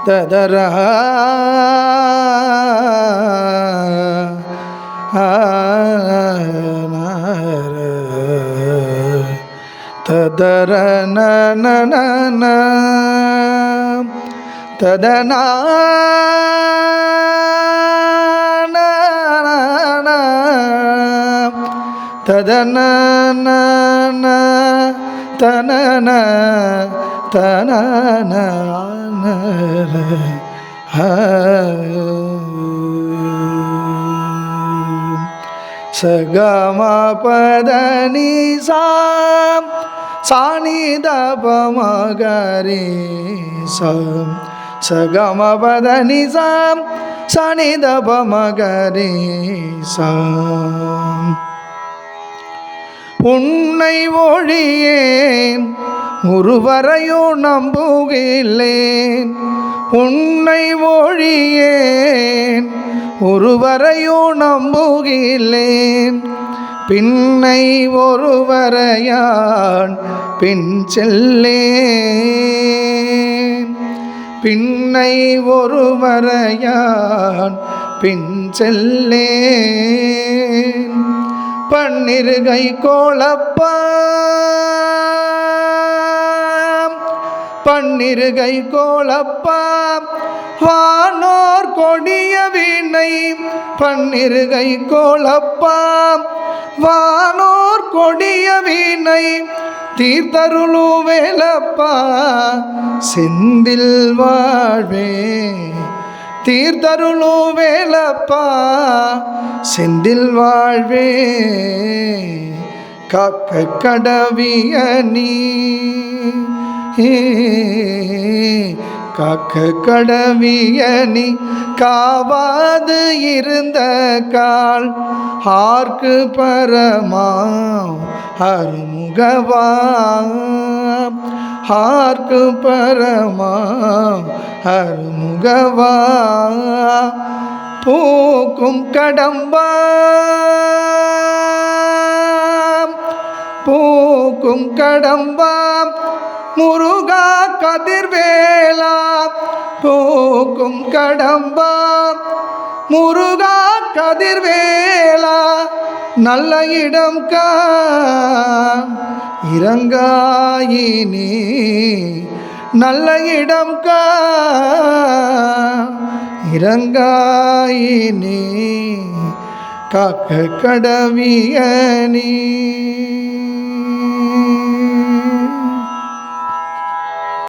ததரா ததர நன ததனா ததன தனன தனன சகம பதனி சாம் சானித பமகரி சாம் சகம பதனி சாம் சானித பமகரி சாம் உன்னை ஒழியேன் ஒருவரையோ நம்புகில்லேன் உன்னை ஒழியேன் ஒருவரையோ நம்புகில்லேன் பின்னை ஒருவரையான் பின் செல்லேன் பின்னை ஒருவரையான் பின் செல்லேன் பன்னிருகை கோலப்பா பன்னிருகை கோலப்பா வானோர் கொடிய வீணை பன்னிருகை கோலப்பா வானோர் கொடிய வீணை தீர்த்தருளு வேலப்பா செந்தில் வாழ்வே தீர்த்தருளு வேலப்பா செந்தில் வாழ்வே காக்க கடவிய நீ காக்க கடவிய நீ காவாது இருந்த கால் ஆர்க்கு பரமா அருமுகவா ஆர்க்கு பரமா அருமுகவா பூக்கும் கடம்பா பூக்கும் கடம்பா முருகா கதிர்வேலா பூக்கும் கடம்பா முருகா கதிர்வேலா நல்ல இடம் கா இறங்காயினி நல்ல இடம் கா இறங்காயினி காக்க கடவிய நீ